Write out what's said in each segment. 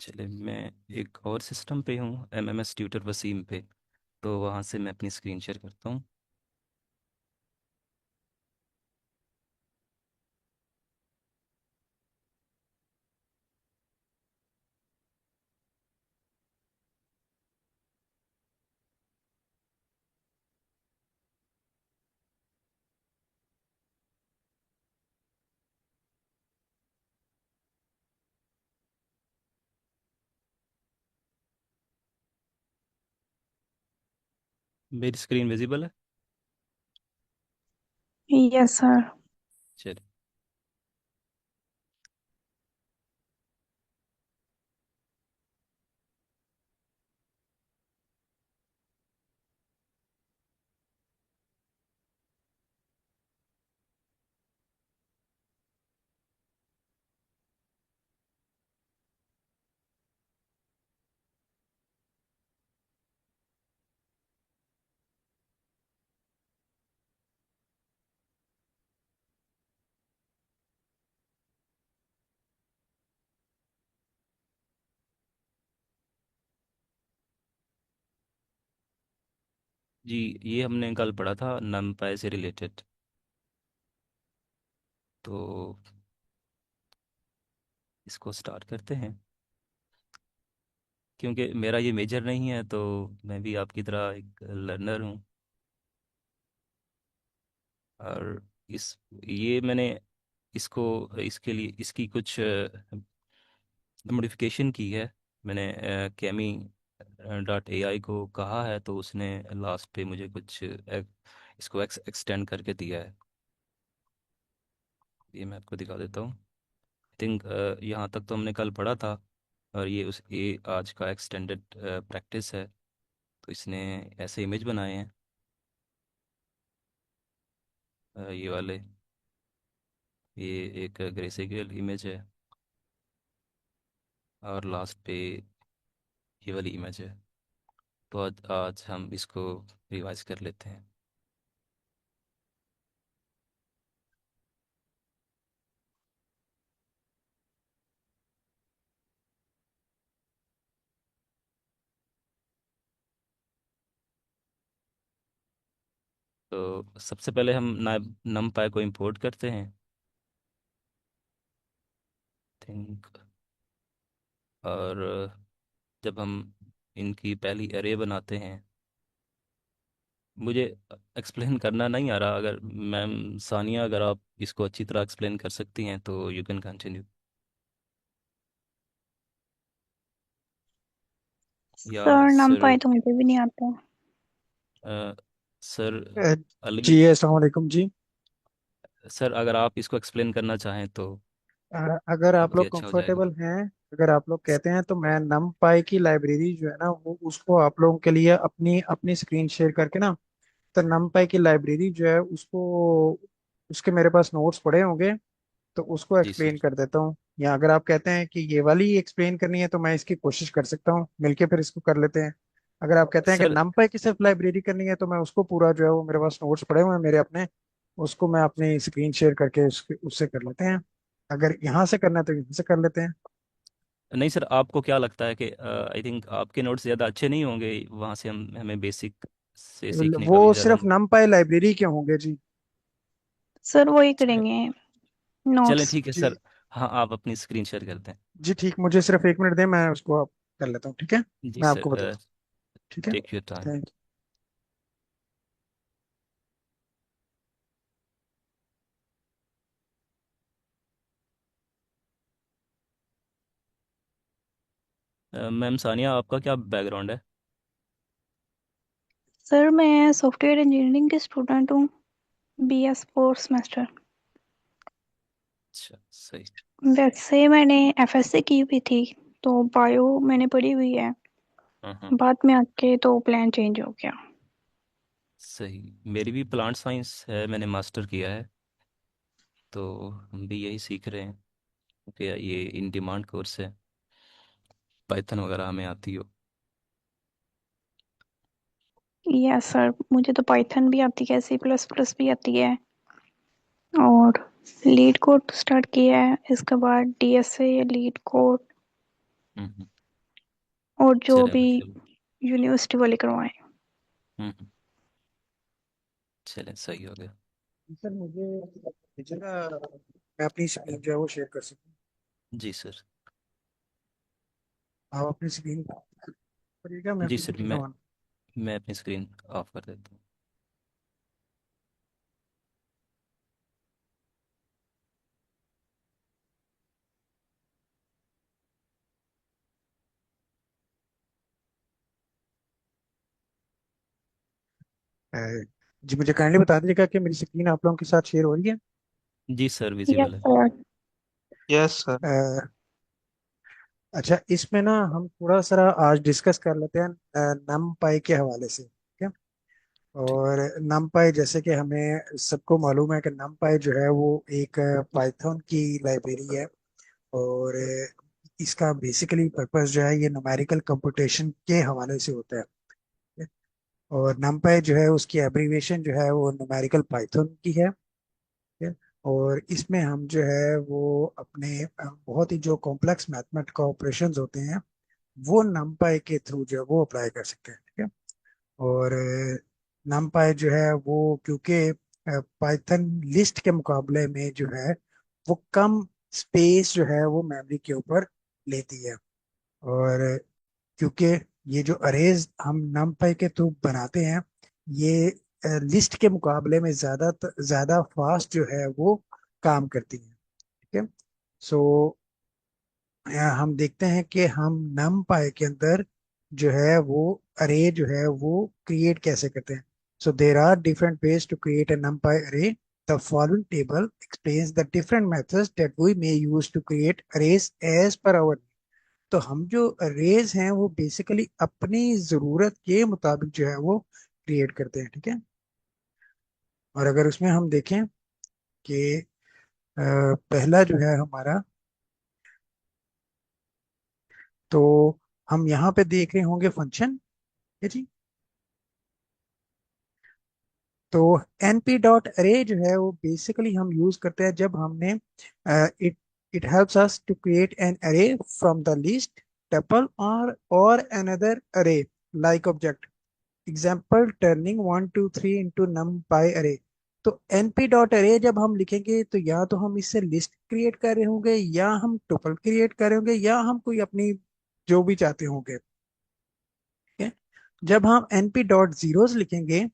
चले, मैं एक और सिस्टम पे हूँ, एमएमएस ट्यूटर वसीम पे। तो वहाँ से मैं अपनी स्क्रीन शेयर करता हूँ। मेरी स्क्रीन विजिबल है? Yes sir. चलिए। जी, ये हमने कल पढ़ा था नमपाई से रिलेटेड। तो इसको स्टार्ट करते हैं। क्योंकि मेरा ये मेजर नहीं है, तो मैं भी आपकी तरह एक लर्नर हूँ। और इस ये मैंने इसको इसके लिए इसकी कुछ मॉडिफिकेशन की है। मैंने कैमी .ai को कहा है, तो उसने लास्ट पे मुझे कुछ इसको एक्सटेंड करके दिया है। ये मैं आपको दिखा देता हूँ। आई थिंक यहाँ तक तो हमने कल पढ़ा था। और ये आज का एक्सटेंडेड प्रैक्टिस है। तो इसने ऐसे इमेज बनाए हैं, ये वाले। ये एक ग्रेसिकल इमेज है। और लास्ट पे ये वाली इमेज है। तो आज हम इसको रिवाइज कर लेते हैं। तो सबसे पहले हम नमपाई को इंपोर्ट करते हैं, थिंक। और जब हम इनकी पहली एरे बनाते हैं, मुझे एक्सप्लेन करना नहीं आ रहा। अगर मैम सानिया, अगर आप इसको अच्छी तरह एक्सप्लेन कर सकती हैं तो यू कैन कंटिन्यू। या सर नाम सर। पाए तो मुझे भी नहीं आता। अ, सर अ, अलवी। जी अस्सलाम वालेकुम जी। सर, अगर आप इसको एक्सप्लेन करना चाहें तो अगर आप बहुत ही लोग अच्छा हो जाएगा। कंफर्टेबल हैं, अगर आप लोग कहते हैं तो मैं नमपाई की लाइब्रेरी जो है ना वो उसको आप लोगों के लिए अपनी अपनी स्क्रीन शेयर करके ना, तो नमपाई की लाइब्रेरी जो है उसको, उसके मेरे पास नोट्स पड़े होंगे, तो उसको जी एक्सप्लेन सर। कर देता हूँ। या अगर आप कहते हैं कि ये वाली एक्सप्लेन करनी है तो मैं इसकी कोशिश कर सकता हूँ, मिलके फिर इसको कर लेते हैं। अगर आप कहते हैं कि सर नमपाई की सिर्फ लाइब्रेरी करनी है तो मैं उसको पूरा जो है वो मेरे पास नोट्स पड़े हुए हैं मेरे अपने, उसको मैं अपनी स्क्रीन शेयर करके उससे कर लेते हैं। अगर यहाँ से करना है तो यहाँ से कर लेते हैं। नहीं सर, आपको क्या लगता है कि आई थिंक आपके नोट्स ज़्यादा अच्छे नहीं होंगे? वहाँ से हमें बेसिक से सीखने वो का भी ज़्यादा। सिर्फ नमपाई लाइब्रेरी के होंगे जी। हाँ, सर वही चले करेंगे, चलें, नोट्स। ठीक है जी सर। हाँ, आप अपनी स्क्रीन शेयर करते हैं। जी ठीक, मुझे सिर्फ 1 मिनट दें, मैं उसको आप कर लेता हूँ, ठीक है। जी मैं आपको सर, बताता हूँ। ठीक है। Take your time. Thank ma'am Sania, आपका क्या बैकग्राउंड है? सर मैं सॉफ्टवेयर इंजीनियरिंग की स्टूडेंट हूँ, BS फोर्थ सेमेस्टर। अच्छा, सही। वैसे मैंने FSC की हुई थी, तो बायो मैंने पढ़ी हुई है। हाँ हाँ, बाद में आके तो प्लान चेंज हो गया। सही। मेरी भी प्लांट साइंस है, मैंने मास्टर किया है। तो हम भी यही सीख रहे हैं, क्योंकि ये इन डिमांड कोर्स है। पाइथन वगैरह हमें आती हो। यस सर, मुझे तो पाइथन भी आती है, C++ भी आती है। और लीड कोड स्टार्ट किया है, इसके बाद DSA लीड कोड। हम्म। और जो चले भी बढ़िया। यूनिवर्सिटी वाले करवाएं। चले सही हो गया। सर मुझे भेजना, मैं अपनी स्क्रीन जो है वो शेयर कर सकूँ। जी सर। आप अपनी स्क्रीन करिएगा, मैं जी फिर सर, भेजूंगा। मैं अपनी स्क्रीन ऑफ कर देता हूँ। अ, जी मुझे काइंडली बता दीजिएगा कि मेरी स्क्रीन आप लोगों के साथ शेयर हो रही है। जी सर, यस विजिबल है। सर। Yes sir. अ, अच्छा, इसमें ना हम थोड़ा सा आज डिस्कस कर लेते हैं नम पाई के हवाले से, ठीक है। ठीक। और नम पाई जैसे कि हमें सबको मालूम है कि नम पाई जो है वो एक पाइथन की लाइब्रेरी है। और इसका बेसिकली पर्पस जो है ये न्यूमेरिकल कंप्यूटेशन के हवाले से होता है। और नमपाई जो है उसकी एब्रीविएशन जो है वो न्यूमेरिकल पाइथन की है। ठीक है? और इसमें हम जो है वो अपने बहुत ही जो कॉम्प्लेक्स मैथमेटिकल ऑपरेशंस होते हैं वो नमपाई के थ्रू जो है वो अप्लाई कर सकते हैं, ठीक है। और नमपाई जो है वो क्योंकि पाइथन लिस्ट के मुकाबले में जो है वो कम स्पेस जो है वो मेमोरी के ऊपर लेती है। और क्योंकि ये जो अरेज हम numpy के थ्रू बनाते हैं ये लिस्ट के मुकाबले में ज्यादा फास्ट जो है वो काम करती है, ठीक है। सो हम देखते हैं कि हम numpy के अंदर जो है वो अरे जो है वो क्रिएट कैसे करते हैं। So there are different ways to create a numpy array. The following table explains the different methods that we may use to create arrays as per our. तो हम जो रेज हैं वो बेसिकली अपनी जरूरत के मुताबिक जो है वो क्रिएट करते हैं, ठीक है। और अगर उसमें हम देखें कि पहला जो है हमारा, तो हम यहाँ पे देख रहे होंगे फंक्शन है जी। तो np डॉट अरे जो है वो बेसिकली हम यूज करते हैं जब हमने it it helps us to create an array from the list tuple और another array like object example turning 1 2 3 into NumPy array. तो np डॉट अरे जब हम लिखेंगे तो या तो हम इससे लिस्ट क्रिएट कर रहे होंगे या हम टुपल क्रिएट कर रहे होंगे या हम कोई अपनी जो भी चाहते होंगे, ठीक है। जब हम np डॉट जीरोस लिखेंगे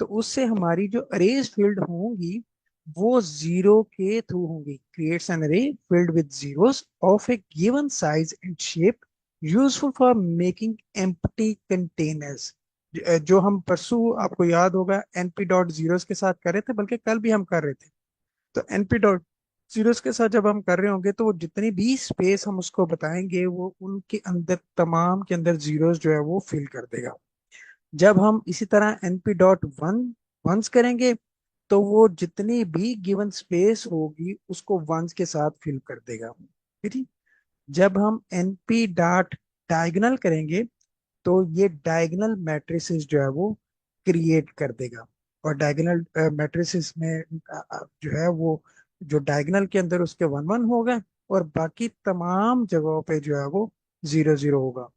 तो उससे हमारी जो अरेज फील्ड होंगी वो जीरो के थ्रू होंगी। क्रिएट्स एन अरे filled with zeros of a given size and shape useful for making empty containers। जो हम परसों आपको याद होगा np डॉट जीरोस के साथ कर रहे थे, बल्कि कल भी हम कर रहे थे। तो np डॉट जीरोस के साथ जब हम कर रहे होंगे तो वो जितनी भी स्पेस हम उसको बताएंगे वो उनके अंदर तमाम के अंदर जीरोस जो है वो फिल कर देगा। जब हम इसी तरह np डॉट वंस करेंगे तो वो जितनी भी गिवन स्पेस होगी उसको वंस के साथ फिल कर देगा, ठीक है। जब हम np डॉट डायगोनल करेंगे तो ये डायगोनल मैट्रिसेस जो है वो क्रिएट कर देगा। और डायगोनल मैट्रिसेस में जो है वो जो डायगोनल के अंदर उसके 1 1 होगा और बाकी तमाम जगहों पे जो है वो 0 0 होगा।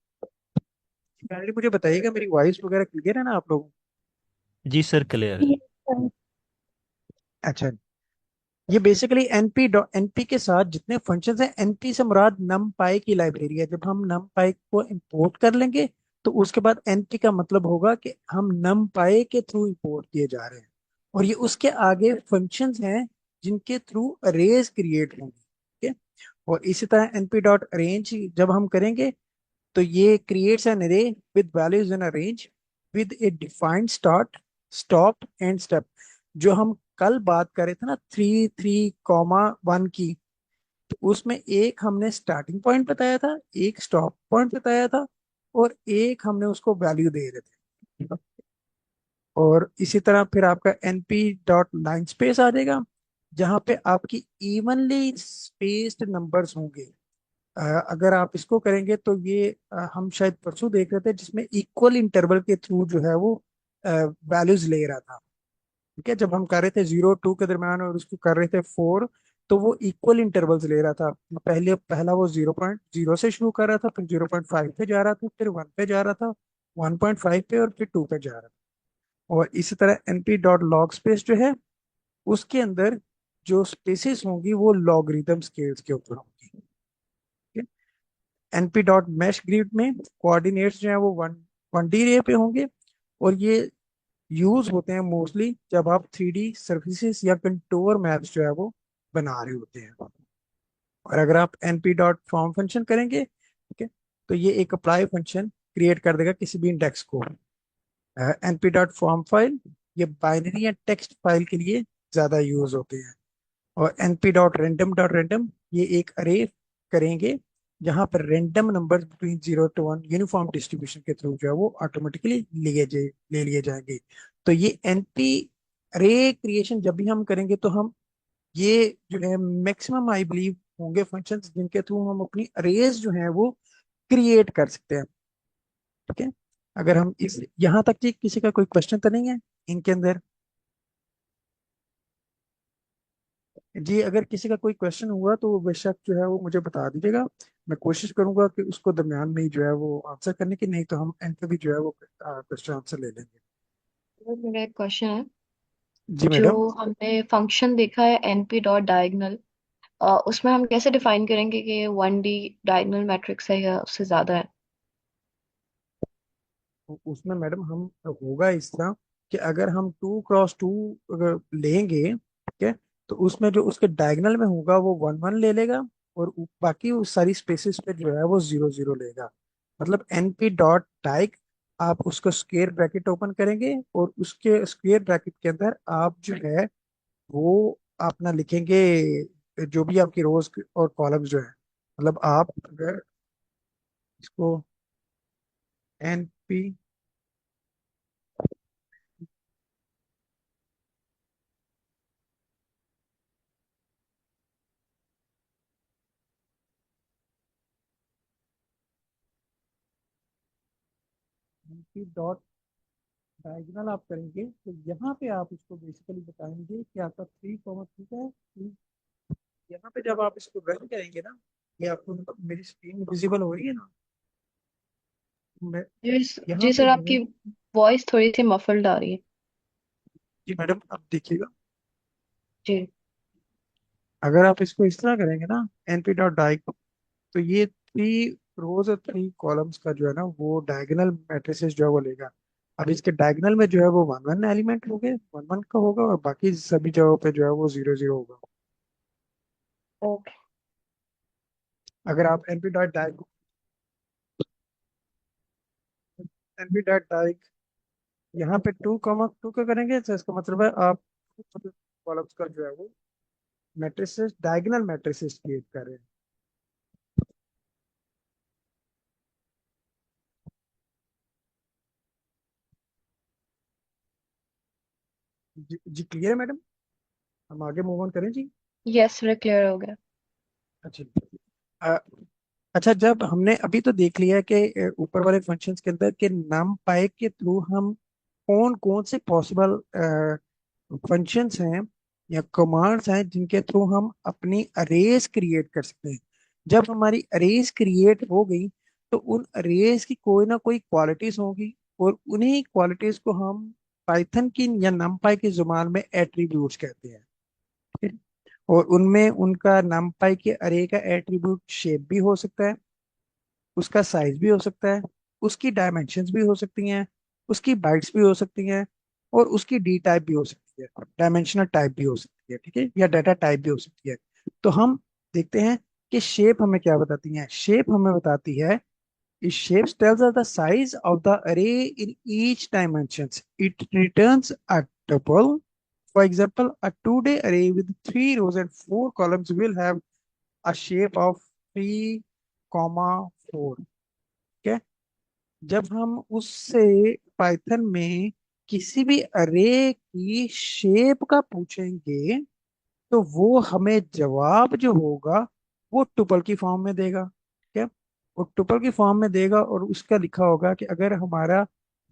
काइंडली मुझे बताइएगा मेरी वॉइस वगैरह क्लियर है ना आप लोगों जी सर, क्लियर है। Yes sir. को? अच्छा, ये बेसिकली एनपी के साथ जितने फंक्शंस हैं, एनपी से मुराद नम पाई की लाइब्रेरी है। जब हम नम पाई को इंपोर्ट कर लेंगे तो उसके बाद एनपी का मतलब होगा कि हम नम पाई के थ्रू इंपोर्ट किए जा रहे हैं। और ये उसके आगे फंक्शंस हैं जिनके थ्रू अरेज क्रिएट होंगे, ठीक है। और इसी तरह np डॉट अरेंज जब हम करेंगे तो ये क्रिएट्स एन अरे with values in a range with A defined start stop and step. जो हम कल बात कर रहे थे ना 3 3 कॉमा 1 की, तो उसमें एक हमने स्टार्टिंग पॉइंट बताया था, एक स्टॉप पॉइंट बताया था और एक हमने उसको वैल्यू दे रहे थे। और इसी तरह फिर आपका np डॉट लाइन स्पेस आ जाएगा जहाँ पे आपकी इवनली स्पेस्ड नंबर्स होंगे। अगर आप इसको करेंगे तो ये हम शायद परसों देख रहे थे जिसमें इक्वल इंटरवल के थ्रू जो है वो वैल्यूज ले रहा था, ठीक है। जब हम कर रहे थे 0 2 के दरम्यान और उसको कर रहे थे 4 तो वो इक्वल इंटरवल्स ले रहा था। पहला वो 0.0 से शुरू कर रहा था, फिर 0.5 पे जा रहा था, फिर 1 पे जा रहा था, 1.5 पे, और फिर 2 पे जा रहा था। और इसी तरह np डॉट लॉग स्पेस जो है, उसके अंदर जो स्पेसेस होंगी वो लॉगरिथम स्केल्स के ऊपर होंगी। np डॉट मैश ग्रिड में कोऑर्डिनेट्स जो है वो 1D रे पे होंगे। और ये यूज होते हैं मोस्टली जब आप 3D सर्फेसिस या कंटूर मैप्स जो है वो बना रहे होते हैं। और अगर आप np डॉट फॉर्म फंक्शन करेंगे, ठीक है, तो ये एक अप्लाई फंक्शन क्रिएट कर देगा किसी भी इंडेक्स को। np डॉट फॉर्म फाइल, ये बाइनरी या टेक्स्ट फाइल के लिए ज्यादा यूज होते हैं। और np डॉट रैंडम ये एक अरे करेंगे जहां पर random number between 0 to 1 uniform distribution के थ्रू जो है वो ऑटोमेटिकली ले लिए जाएंगे। तो ये np अरे क्रिएशन जब भी हम करेंगे तो हम ये जो है मैक्सिमम आई बिलीव होंगे फंक्शंस जिनके थ्रू हम अपनी अरेज जो है वो क्रिएट कर सकते हैं। ठीक है, अगर हम इस यहाँ तक जी किसी का कोई क्वेश्चन तो नहीं है इनके अंदर? जी अगर किसी का कोई क्वेश्चन हुआ तो वो बेशक जो है वो मुझे बता दीजिएगा। मैं कोशिश करूंगा कि उसको दरमियान में ही जो है वो आंसर करने की, नहीं तो हम एंड पे भी जो है वो क्वेश्चन आंसर ले लेंगे। तो मेरा एक क्वेश्चन है। जी जो मैडम। हमने फंक्शन देखा है np डॉट डायगनल, उसमें हम कैसे डिफाइन करेंगे कि 1D डायगनल मैट्रिक्स है या उससे ज्यादा है? उसमें मैडम हम होगा इस तरह कि अगर हम 2 क्रॉस 2 अगर लेंगे, ठीक है, तो उसमें जो उसके डायगनल में होगा वो 1 1 ले लेगा, और बाकी उस सारी स्पेसेस पे जो है वो 0 0 लेगा। मतलब np डॉट डाइग, आप उसका स्क्वायर ब्रैकेट ओपन करेंगे और उसके स्क्वायर ब्रैकेट के अंदर आप जो है वो अपना लिखेंगे जो भी आपकी रोज और कॉलम्स जो है। मतलब आप अगर इसको np डॉट डायगोनल आप करेंगे तो यहाँ पे आप इसको बेसिकली बताएंगे कि आपका 3 कॉमा ठीक है। यहाँ पे जब आप इसको रन करेंगे ना, ये आपको मेरी स्क्रीन विजिबल हो रही है ना? मैं जी यहाँ जी पे सर, जो है, आपकी वॉइस थोड़ी सी मफल्ड आ रही है। जी मैडम आप देखिएगा, जी। अगर आप इसको इस तरह करेंगे ना np डॉट डाइग, तो ये 3 रोज और 3 कॉलम्स का जो है ना वो डायगोनल मैट्रिसेस जो है वो लेगा। अब इसके डायगोनल में जो है वो 1 1 एलिमेंट हो गए, 1 1 का होगा, और बाकी सभी जगहों पे जो है वो 0 0 होगा। ओके। अगर आप np डॉट डाइग यहाँ पे 2 कॉमा 2 का करेंगे तो इसका मतलब है आप कॉलम्स का जो है वो मैट्रिसेस डायगोनल मैट्रिसेस क्रिएट कर रहे हैं। जी क्लियर है मैडम? हम आगे मूव ऑन करें जी। यस सर, क्लियर हो गया। अच्छा। अ, अच्छा, जब हमने अभी तो देख लिया है कि ऊपर वाले फंक्शंस के अंदर के नम पाई के थ्रू हम कौन कौन से पॉसिबल फंक्शंस हैं या कमांड्स हैं जिनके थ्रू हम अपनी अरेज क्रिएट कर सकते हैं। जब हमारी अरेज क्रिएट हो गई तो उन अरेज की कोई ना कोई क्वालिटीज होंगी, और उन्हीं क्वालिटीज को हम पाइथन की या नमपाई की जुबान में एट्रीब्यूट्स कहते हैं। ठीक है? और उनमें उनका नमपाई के अरे का एट्रीब्यूट शेप भी हो सकता है, उसका साइज भी हो सकता है, उसकी डायमेंशंस भी हो सकती हैं, उसकी बाइट्स भी हो सकती हैं, और उसकी डी टाइप भी हो सकती है, डायमेंशनल टाइप भी हो सकती है, ठीक है, या डाटा टाइप भी हो सकती है। तो हम देखते हैं कि शेप हमें क्या बताती है। शेप हमें बताती है, इस shapes tells us the size of the array in each dimensions. It returns a tuple. For example, a 2D array with 3 rows and 4 columns will have a shape of 3, 4। ठीक है, जब हम उससे पाइथन में किसी भी अरे की शेप का पूछेंगे तो वो हमें जवाब जो होगा वो टुपल की फॉर्म में देगा। ठीक है, वो टुपल की फॉर्म में देगा, और उसका लिखा होगा कि अगर हमारा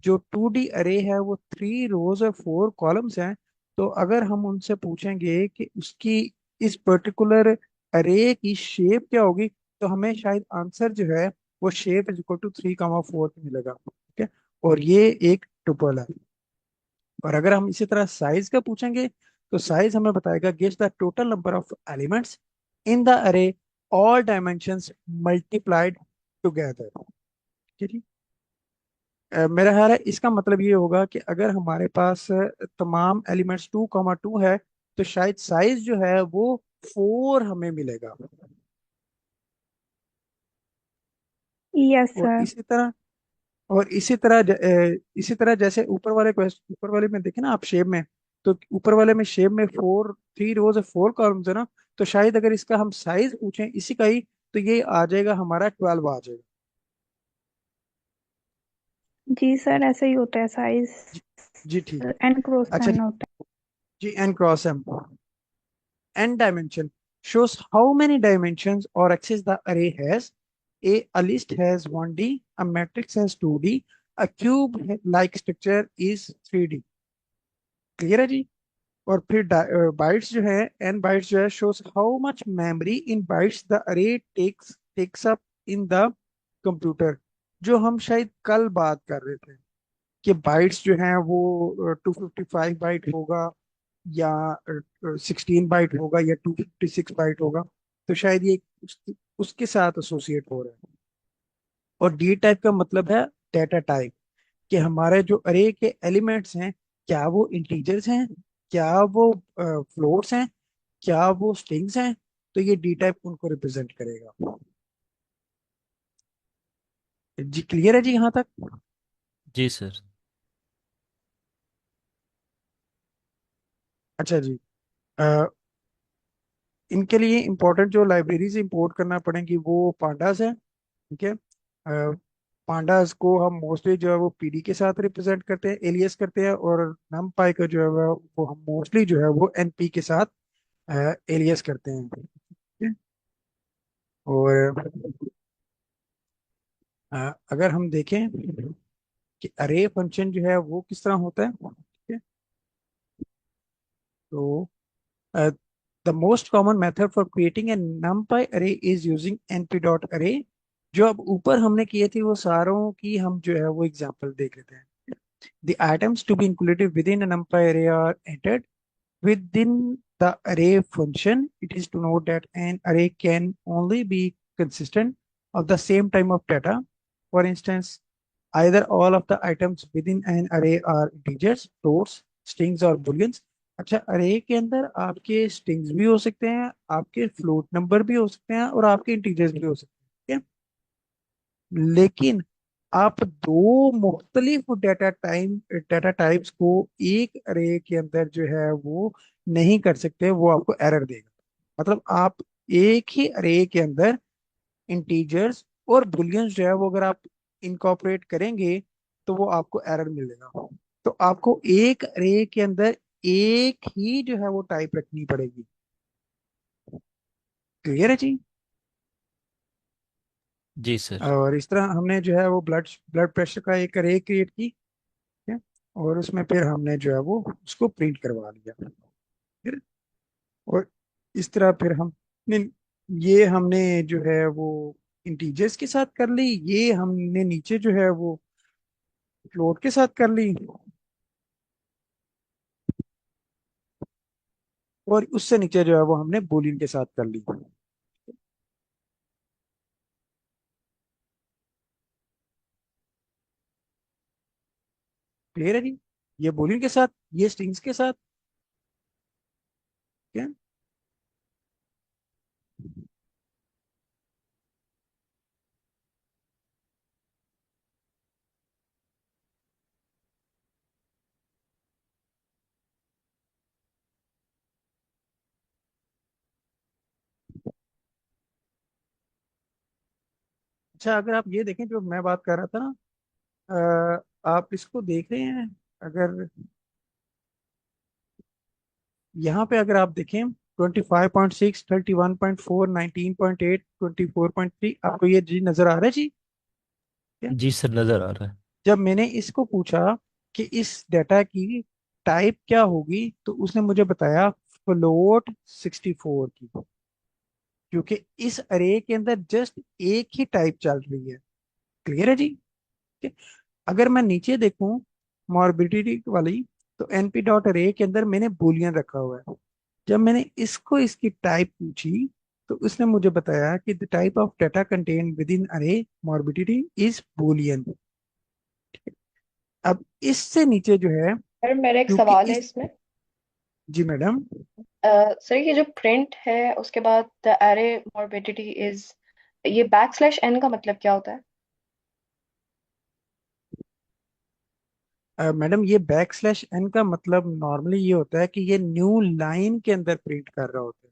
जो 2D अरे है वो 3 रोज और 4 कॉलम्स हैं, तो अगर हम उनसे पूछेंगे कि उसकी इस पर्टिकुलर अरे की शेप क्या होगी, तो हमें शायद आंसर जो है वो शेप इज इक्वल टू 3, 4 मिलेगा, ठीक है। और ये एक टुपल है। और अगर हम इसी तरह साइज का पूछेंगे, तो साइज हमें बताएगा guess the total number of elements in the array all dimensions multiplied together. ठीक है जी। मेरा ख्याल है इसका मतलब ये होगा कि अगर हमारे पास तमाम एलिमेंट्स 2, 2 है, तो शायद साइज जो है वो 4 हमें मिलेगा। Yes, और sir. इसी तरह इसी तरह जैसे ऊपर वाले क्वेश्चन, ऊपर वाले में देखे ना आप शेप में, तो ऊपर वाले में शेप में 3 रोज और 4 कॉलम्स है ना, तो शायद अगर इसका हम साइज पूछें इसी का ही, तो ये आ जाएगा हमारा 12 आ जाएगा। जी सर, ऐसा ही होता है साइज जी, जी ठीक है। एंड क्रॉस अच्छा एन जी। होता जी n cross m, n dimension shows how many dimensions or axes the array has. A list has 1D, a matrix has 2D, a cube like structure is 3D। Clear है जी। और फिर bytes जो है, n bytes जो है shows how much memory in bytes the array takes up in the computer। जो हम शायद कल बात कर रहे थे कि बाइट्स जो हैं वो 255 बाइट होगा, या 16 बाइट होगा, या 256 बाइट होगा। तो शायद ये उसके साथ एसोसिएट हो रहा है। और डी टाइप का मतलब है डेटा टाइप, कि हमारे जो अरे के एलिमेंट्स हैं, क्या वो इंटीजर्स हैं, क्या वो फ्लोट्स हैं, क्या वो स्ट्रिंग्स हैं। तो ये डी टाइप उनको रिप्रेजेंट करेगा। जी क्लियर है जी यहाँ तक। जी सर। अच्छा जी। अ, इनके लिए इंपॉर्टेंट जो लाइब्रेरीज इंपोर्ट करना पड़ेंगी वो पांडास है, ठीक है। पांडास को हम मोस्टली जो है वो पीडी के साथ रिप्रेजेंट करते हैं, एलियस करते हैं। और नमपाई का जो है वो हम मोस्टली जो है वो एनपी के साथ एलियस करते हैं, ठीक है? और अगर हम देखें कि अरे फंक्शन जो है वो किस तरह होता है, ठीक है। तो the most common method for creating a numpy अरे इज यूजिंग np डॉट अरे। जो अब ऊपर हमने किए थे वो सारों की हम जो है वो एग्जांपल देख लेते हैं। The items to be included within a NumPy array are entered within the array function. It is to note that an array can only be consistent of the same type of data. For instance, either all of the items within an array are integers, floats, strings or booleans। अच्छा, अरे के अंदर आपके strings भी हो सकते हैं, आपके फ्लोट नंबर भी हो सकते हैं, और आपके इंटीजर्स भी हो सकते हैं, ठीक है। लेकिन आप दो मुख्तलिफ डेटा टाइप्स को एक अरे के अंदर जो है वो नहीं कर सकते, वो आपको एरर देगा। मतलब आप एक ही अरे के अंदर इंटीजर्स और बुलियंस जो है वो अगर आप इनकॉर्पोरेट करेंगे, तो वो आपको एरर मिलेगा। तो आपको एक अरे के अंदर एक ही जो है वो टाइप रखनी पड़ेगी। क्लियर है जी। जी सर। और इस तरह हमने जो है वो ब्लड ब्लड प्रेशर का एक अरे क्रिएट की, ठीक है। और उसमें फिर हमने जो है वो उसको प्रिंट करवा लिया, फिर। और इस तरह फिर हम ये हमने जो है वो इंटीजर्स के साथ कर ली, ये हमने नीचे जो है वो फ्लोट के साथ कर ली, और उससे नीचे जो है वो हमने बूलियन के साथ कर ली। क्लियर है जी। ये बूलियन के साथ, ये स्ट्रिंग्स के साथ, क्या। अच्छा, अगर आप ये देखें जो मैं बात कर रहा था ना, आप इसको देख रहे हैं। अगर यहाँ पे अगर आप देखें 25.6, 31.4, 19.8, 24.3, आपको ये जी नजर आ रहा है जी। क्या? जी सर, नज़र आ रहा है। जब मैंने इसको पूछा कि इस डेटा की टाइप क्या होगी, तो उसने मुझे बताया फ्लोट 64 की, क्योंकि इस अरे के अंदर जस्ट एक ही टाइप चल रही है। क्लियर है जी? ठीक है। अगर मैं नीचे देखूं मॉर्बिडिटी वाली, तो एनपी डॉट अरे के अंदर मैंने बूलियन रखा हुआ है। जब मैंने इसको इसकी टाइप पूछी, तो उसने मुझे बताया कि the type of data contain with in अरे मॉर्बिडिटी इज बूलियन। अब इससे नीचे जो है, सर मेरा एक क्योंकि सवाल है इस, इसमें। जी मैडम। सर ये जो प्रिंट है उसके बाद द एरे मोर्बिडिटी इज, ये बैक स्लैश एन का मतलब क्या होता है? मैडम ये बैक स्लैश एन का मतलब नॉर्मली ये होता है कि ये न्यू लाइन के अंदर प्रिंट कर रहा होता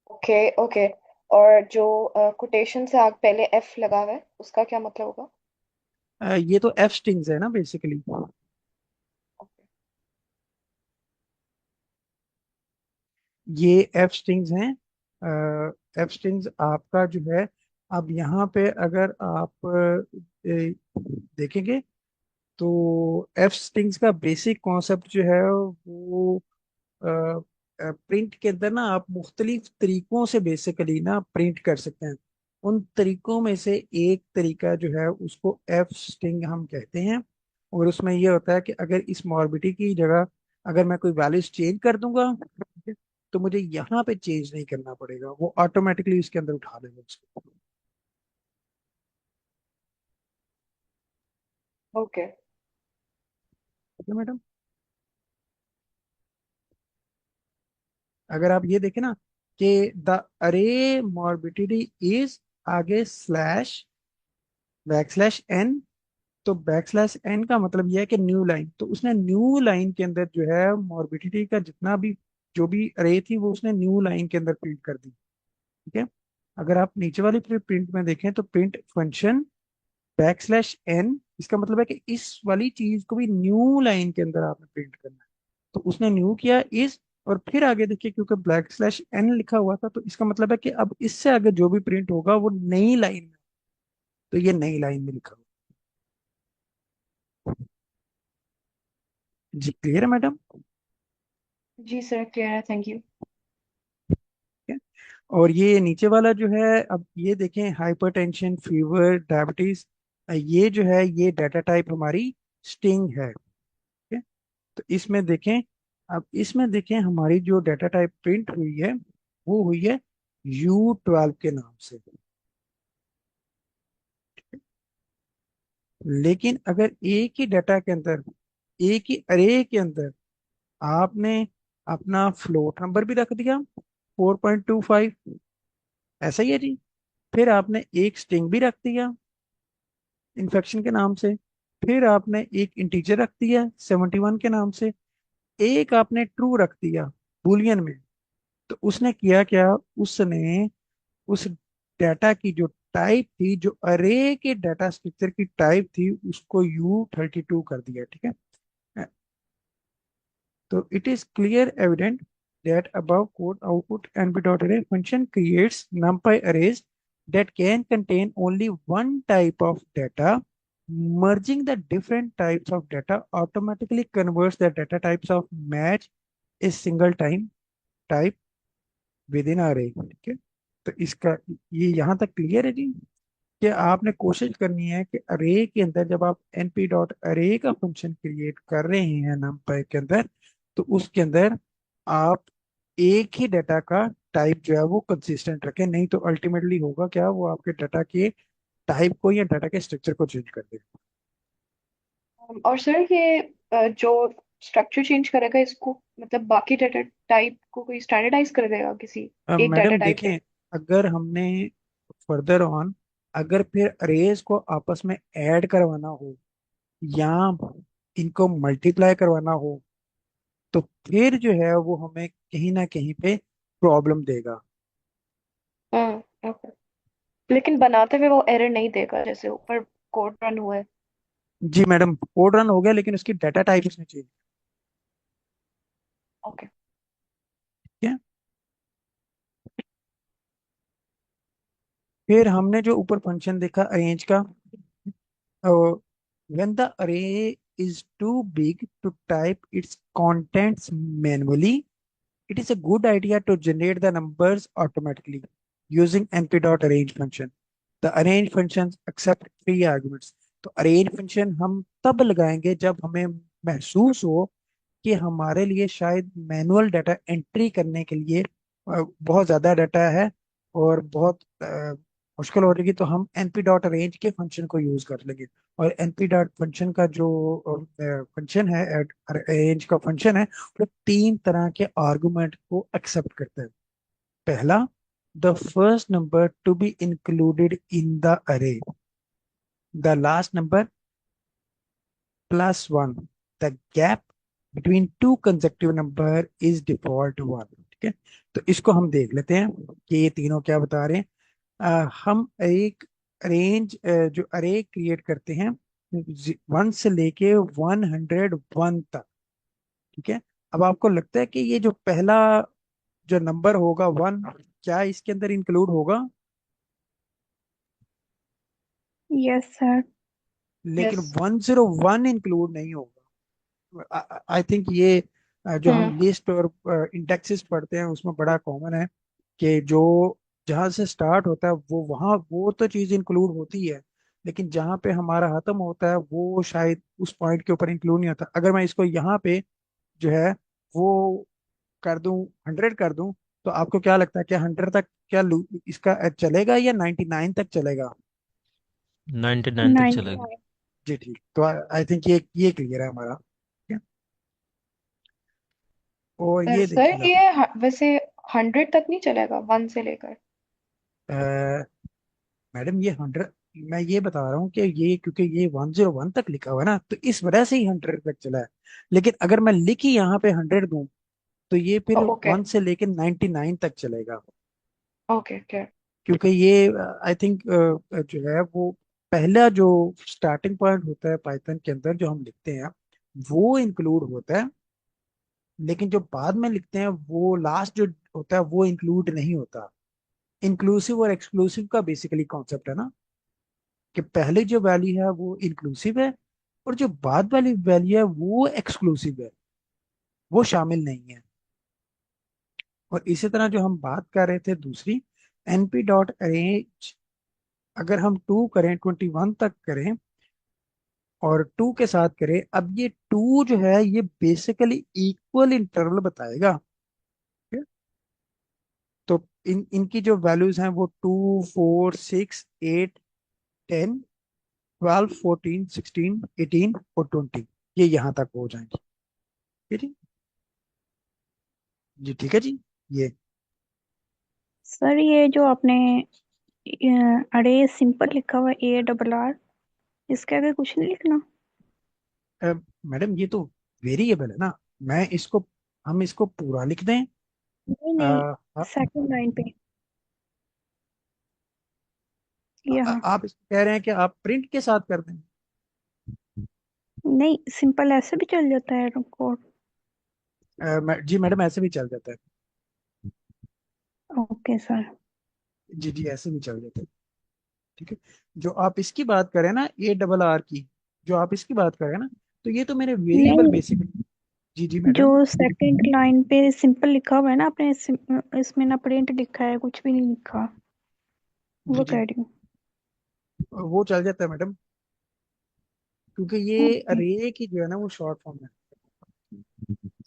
ओके ओके। और जो कोटेशन से आगे पहले एफ लगा हुआ है उसका क्या मतलब होगा? है। ये तो एफ स्ट्रिंग्स है ना बेसिकली। ये एफ स्ट्रिंग्स हैं। एफ स्ट्रिंग्स आपका जो है, अब यहाँ पे अगर आप देखेंगे, तो एफ स्ट्रिंग्स का बेसिक कॉन्सेप्ट जो है वो, प्रिंट के अंदर ना आप मुख्तलिफ तरीकों से बेसिकली ना प्रिंट कर सकते हैं। उन तरीकों में से एक तरीका जो है उसको एफ स्ट्रिंग हम कहते हैं। और उसमें यह होता है कि अगर इस मॉर्बिडी की जगह अगर मैं कोई वैल्यूज चेंज कर दूंगा, ठीक है, तो मुझे यहाँ पे चेंज नहीं करना पड़ेगा, वो ऑटोमेटिकली इसके अंदर उठा लेगा उसको। ओके। ठीक है मैडम। अगर आप ये देखें ना कि द अरे मॉर्बिडिटी इज, आगे स्लैश बैक स्लैश एन, तो बैक स्लैश एन का मतलब यह है कि न्यू लाइन, तो उसने न्यू लाइन के अंदर जो है मॉर्बिडिटी का जितना भी जो भी अरे थी वो उसने न्यू लाइन के अंदर प्रिंट कर दी। ठीक है। अगर आप नीचे वाली प्रिंट में देखें, तो print function back slash n, इसका मतलब है कि इस वाली चीज को भी न्यू लाइन के अंदर आपने प्रिंट करना है। तो उसने न्यू किया इस, और फिर आगे देखिए क्योंकि बैक स्लैश एन लिखा हुआ था, तो इसका मतलब है कि अब इससे आगे जो भी प्रिंट होगा वो नई लाइन में, तो ये नई लाइन में लिखा हुआ है। जी क्लियर है मैडम? जी सर क्लियर है, थैंक यू। ठीक है। और ये नीचे वाला जो है, अब ये देखें, हाइपरटेंशन, फीवर, डायबिटीज, ये जो है ये डाटा टाइप हमारी स्टिंग है। ठीक है। तो इसमें देखें, अब इसमें देखें हमारी जो डाटा टाइप प्रिंट हुई है वो हुई है U12 के नाम से। लेकिन अगर एक ही डाटा के अंदर, एक ही अरे के अंदर आपने अपना फ्लोट नंबर भी रख दिया 4.25, ऐसा ही है जी, फिर आपने एक स्ट्रिंग भी रख दिया इन्फेक्शन के नाम से, फिर आपने एक इंटीजर रख दिया 71 के नाम से, एक आपने ट्रू रख दिया बूलियन में, तो उसने किया क्या, उसने उस डाटा की जो टाइप थी, जो अरे के डाटा स्ट्रक्चर की टाइप थी, उसको U32 कर दिया। ठीक है। So it is clear evident that above code output np.array function creates numpy arrays that can contain only one type of data. Merging the different types of data automatically converts the data types of match a single time type within array। ठीक है। तो इसका ये यहाँ तक clear है जी, कि आपने कोशिश करनी है कि अरे के अंदर जब आप np डॉट अरे का फंक्शन क्रिएट कर रहे हैं numpy के अंदर, तो उसके अंदर आप एक ही डाटा का टाइप जो है वो कंसिस्टेंट रखें, नहीं तो अल्टीमेटली होगा क्या, वो आपके डाटा के टाइप को या डाटा के स्ट्रक्चर को चेंज कर देगा। और सर ये जो स्ट्रक्चर चेंज करेगा इसको, मतलब बाकी डाटा टाइप को कोई स्टैंडर्डाइज कर देगा किसी एक डाटा मैडम टाइप देखें, पे? अगर हमने फर्दर ऑन, अगर फिर अरेज को आपस में ऐड करवाना हो या इनको मल्टीप्लाई करवाना हो, तो फिर जो है वो हमें कहीं ना कहीं पे प्रॉब्लम देगा। ओके। लेकिन बनाते हुए वो एरर नहीं देगा जैसे ऊपर कोड रन हुआ है? जी मैडम, कोड रन हो गया लेकिन उसकी डाटा टाइप उसने चेंज ओके। किया। फिर हमने जो ऊपर फंक्शन देखा अरेंज का, व्हेन द अरे is too big to type its contents manually, it is a good idea to generate the numbers automatically using np.arrange function. The arrange functions accept three arguments. तो arrange function हम तब लगाएंगे जब हमें महसूस हो कि हमारे लिए शायद मैनुअल डाटा एंट्री करने के लिए बहुत ज्यादा डाटा है और बहुत मुश्किल हो रही, तो हम np डॉट अरेंज के फंक्शन को यूज कर लेंगे। और np डॉट फंक्शन का जो फंक्शन है, अरेंज का फंक्शन है, वो तीन तरह के आर्गुमेंट को एक्सेप्ट करता है। पहला, the first number to be included in the array, the last number +1, the gap between two consecutive number is default 1। ठीक है, तो इसको हम देख लेते हैं कि ये तीनों क्या बता रहे हैं। हम एक रेंज जो अरे क्रिएट करते हैं 1 से लेके 101 तक। ठीक है, अब आपको लगता है कि ये जो पहला जो नंबर होगा 1, क्या इसके अंदर इंक्लूड होगा? Yes sir. लेकिन यस। 101 इंक्लूड नहीं होगा। आई थिंक ये जो हम हम्म। लिस्ट और इंडेक्सेस पढ़ते हैं उसमें बड़ा कॉमन है कि जो जहाँ से स्टार्ट होता है वो वहाँ वो तो चीज़ इंक्लूड होती है, लेकिन जहाँ पे हमारा खत्म होता है वो शायद उस पॉइंट के ऊपर इंक्लूड नहीं होता। अगर मैं इसको यहाँ पे जो है वो कर दूं, 100 कर दूं, तो आपको क्या लगता है कि 100 तक क्या इसका चलेगा या 99 तक चलेगा? 99 तक चलेगा। 99। जी ठीक, तो आई थिंक ये क्लियर है हमारा। ठीक है, और ये सर देखिए आप, ये वैसे 100 तक नहीं चलेगा 1 से लेकर? मैडम ये 100, मैं ये बता रहा हूँ कि ये क्योंकि ये 101 तक लिखा हुआ है ना, तो इस वजह से ही 100 तक चला है। लेकिन अगर मैं लिखी यहाँ पे 100 दूं, तो ये फिर ओके 1 से लेकर 99 तक चलेगा। Okay okay. क्योंकि ये आई थिंक जो है वो पहला जो स्टार्टिंग पॉइंट होता है पाइथन के अंदर जो हम लिखते हैं वो इंक्लूड होता है, लेकिन जो बाद में लिखते हैं वो लास्ट जो होता है वो इंक्लूड नहीं होता। इंक्लूसिव और एक्सक्लूसिव का बेसिकली कॉन्सेप्ट है ना, कि पहले जो वैल्यू है वो इंक्लूसिव है और जो बाद वाली वैल्यू है वो एक्सक्लूसिव है, वो शामिल नहीं है। और इसी तरह जो हम बात कर रहे थे दूसरी, np डॉट अरेंज, अगर हम 2 करें, 21 तक करें और 2 के साथ करें, अब ये 2 जो है ये बेसिकली इक्वल इंटरवल बताएगा। ठीक है? तो इनकी जो वैल्यूज हैं वो 2, 4, 6, 8, 10, 12, 14, 16, 18 और 20, ये यहाँ तक हो जाएंगी। ठीक है जी, जी ठीक है जी। ये सर ये जो आपने अरे सिंपल लिखा हुआ ARR, इसके आगे कुछ नहीं लिखना? मैडम ये तो वेरिएबल है ना, मैं इसको हम इसको पूरा लिख दें। नहीं अ, नहीं, आ, सेकंड लाइन पे यहाँ। आप इसको कह रहे हैं कि आप प्रिंट के साथ कर दें? नहीं, सिंपल ऐसे भी चल जाता है कोड। जी मैडम, ऐसे भी चल जाता है। Okay sir. जी जी, ऐसे भी चल जाता है। ठीक है, जो आप इसकी बात करें ना, ARR की, जो आप इसकी बात करें ना, तो ये तो मेरे वेरिएबल नहीं, बेसिकली। जी जी जो मैडम। सेकंड लाइन पे सिंपल लिखा हुआ है ना आपने, इसमें ना प्रिंट लिखा है, कुछ भी नहीं लिखा, जी वो जी, कह रही हूँ। वो चल जाता है मैडम, क्योंकि ये ओके। अरे की जो है ना वो शॉर्ट फॉर्म है।